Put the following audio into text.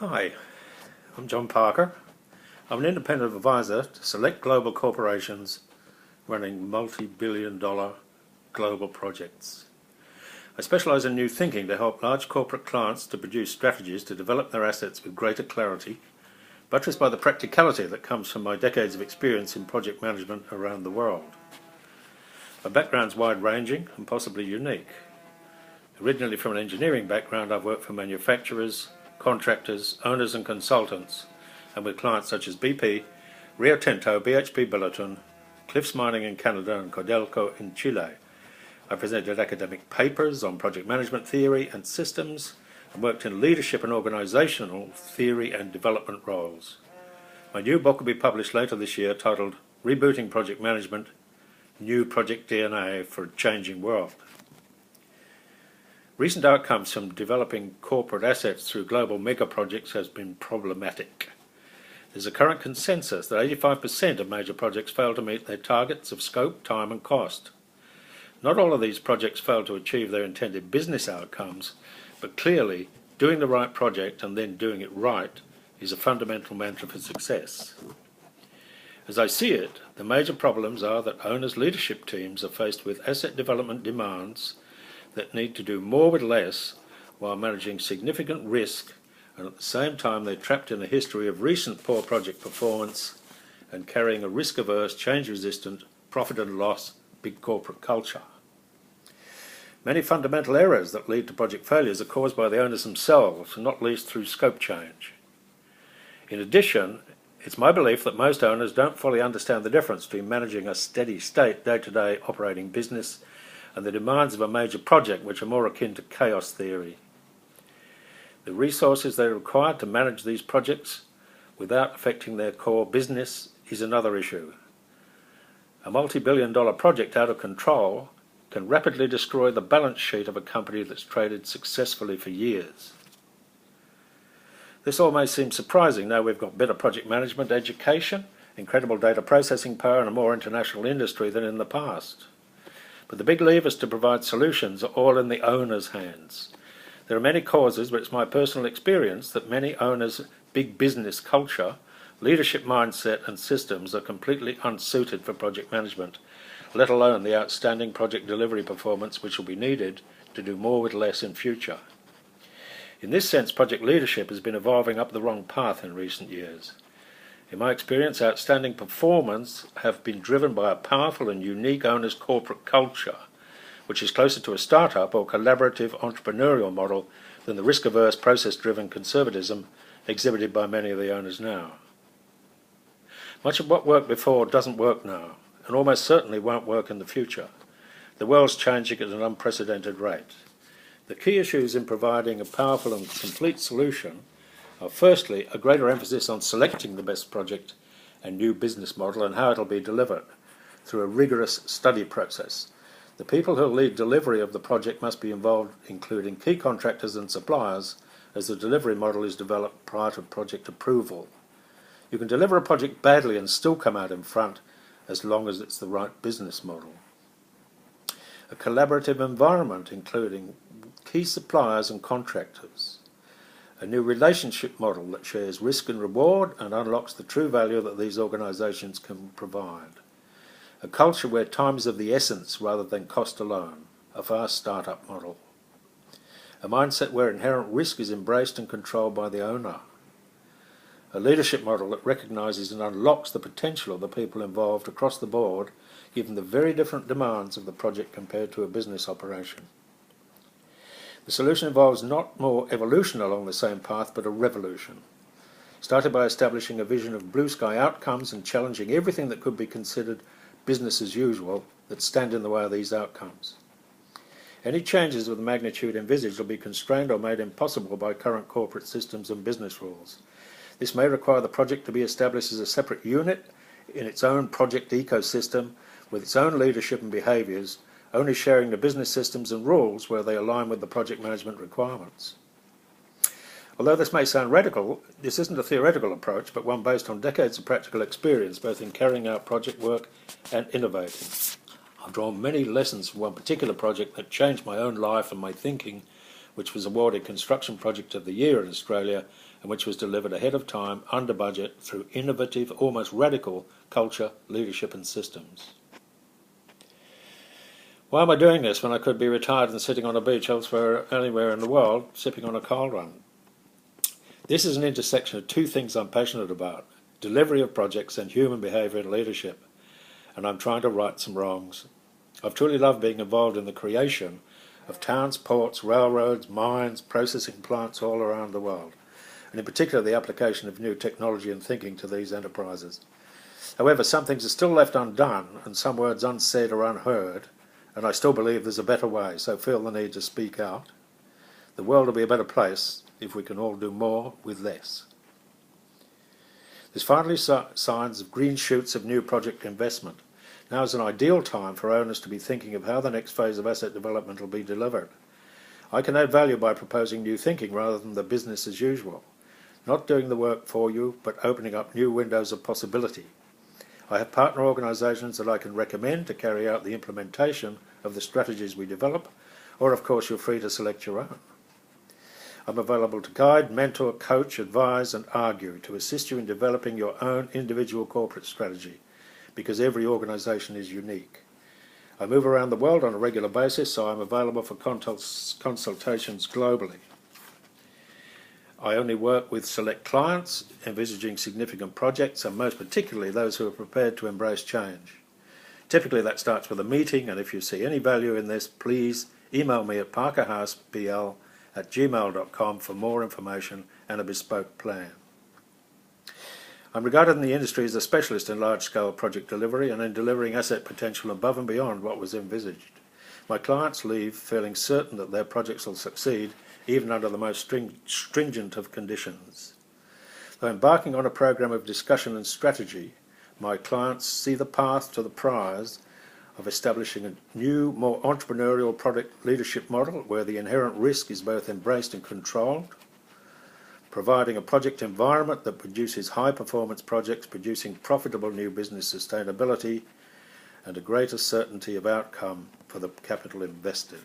Hi, I'm John Parker. I'm an independent advisor to select global corporations running multi-billion-dollar global projects. I specialize in new thinking to help large corporate clients to produce strategies to develop their assets with greater clarity, buttressed by the practicality that comes from my decades of experience in project management around the world. My background's wide-ranging and possibly unique. Originally from an engineering background, I've worked for manufacturers, contractors, owners and consultants, and with clients such as BP, Rio Tinto, BHP Billiton, Cliffs Mining in Canada and Codelco in Chile. I presented academic papers on project management theory and systems and worked in leadership and organisational theory and development roles. My new book will be published later this year titled Rebooting Project Management, New Project DNA for a Changing World. Recent outcomes from developing corporate assets through global mega projects has been problematic. There's a current consensus that 85% of major projects fail to meet their targets of scope, time and cost. Not all of these projects fail to achieve their intended business outcomes, but clearly doing the right project and then doing it right is a fundamental mantra for success. As I see it, the major problems are that owners' leadership teams are faced with asset development demands that need to do more with less while managing significant risk, and at the same time they're trapped in a history of recent poor project performance and carrying a risk-averse, change-resistant, profit and loss, big corporate culture. Many fundamental errors that lead to project failures are caused by the owners themselves, and not least through scope change. In addition, it's my belief that most owners don't fully understand the difference between managing a steady-state, day-to-day operating business and the demands of a major project, which are more akin to chaos theory. The resources they require to manage these projects without affecting their core business is another issue. A multi-billion-dollar project out of control can rapidly destroy the balance sheet of a company that's traded successfully for years. This all may seem surprising now we've got better project management education, incredible data processing power and a more international industry than in the past. But the big levers to provide solutions are all in the owner's hands. There are many causes, but it's my personal experience that many owners' big business culture, leadership mindset and systems are completely unsuited for project management, let alone the outstanding project delivery performance which will be needed to do more with less in future. In this sense, project leadership has been evolving up the wrong path in recent years. In my experience, outstanding performance have been driven by a powerful and unique owner's corporate culture, which is closer to a startup or collaborative entrepreneurial model than the risk-averse, process-driven conservatism exhibited by many of the owners now. Much of what worked before doesn't work now, and almost certainly won't work in the future. The world's changing at an unprecedented rate. The key issues in providing a powerful and complete solution are firstly a greater emphasis on selecting the best project and new business model and how it will be delivered through a rigorous study process. The people who lead delivery of the project must be involved, including key contractors and suppliers, as the delivery model is developed prior to project approval. You can deliver a project badly and still come out in front as long as it's the right business model. A collaborative environment, including key suppliers and contractors. A new relationship model that shares risk and reward and unlocks the true value that these organisations can provide. A culture where time is of the essence rather than cost alone. A fast startup model. A mindset where inherent risk is embraced and controlled by the owner. A leadership model that recognises and unlocks the potential of the people involved across the board, given the very different demands of the project compared to a business operation. The solution involves not more evolution along the same path, but a revolution. Started by establishing a vision of blue sky outcomes and challenging everything that could be considered business as usual that stand in the way of these outcomes. Any changes of the magnitude envisaged will be constrained or made impossible by current corporate systems and business rules. This may require the project to be established as a separate unit in its own project ecosystem with its own leadership and behaviours, only sharing the business systems and rules where they align with the project management requirements. Although this may sound radical, this isn't a theoretical approach, but one based on decades of practical experience, both in carrying out project work and innovating. I've drawn many lessons from one particular project that changed my own life and my thinking which was awarded Construction Project of the Year in Australia and which was delivered ahead of time, under budget, through innovative, almost radical culture, leadership and systems. Why am I doing this when I could be retired and sitting on a beach elsewhere, anywhere in the world, sipping on a cold one? This is an intersection of two things I'm passionate about: delivery of projects and human behaviour and leadership. And I'm trying to right some wrongs. I've truly loved being involved in the creation of towns, ports, railroads, mines, processing plants all around the world, and in particular the application of new technology and thinking to these enterprises. However, some things are still left undone and some words unsaid or unheard, and I still believe there's a better way, so feel the need to speak out. The world will be a better place if we can all do more with less. There's finally signs of green shoots of new project investment. Now is an ideal time for owners to be thinking of how the next phase of asset development will be delivered. I can add value by proposing new thinking rather than the business as usual. Not doing the work for you, but opening up new windows of possibility. I have partner organisations that I can recommend to carry out the implementation of the strategies we develop, or of course you're free to select your own. I'm available to guide, mentor, coach, advise and argue to assist you in developing your own individual corporate strategy, because every organisation is unique. I move around the world on a regular basis, so I'm available for consultations globally. I only work with select clients envisaging significant projects, and most particularly those who are prepared to embrace change. Typically that starts with a meeting, and if you see any value in this, please email me at parkerhousepl@gmail.com for more information and a bespoke plan. I'm regarded in the industry as a specialist in large-scale project delivery and in delivering asset potential above and beyond what was envisaged. My clients leave feeling certain that their projects will succeed even under the most stringent of conditions. Though embarking on a program of discussion and strategy, my clients see the path to the prize of establishing a new, more entrepreneurial product leadership model where the inherent risk is both embraced and controlled, providing a project environment that produces high-performance projects producing profitable new business sustainability and a greater certainty of outcome for the capital invested.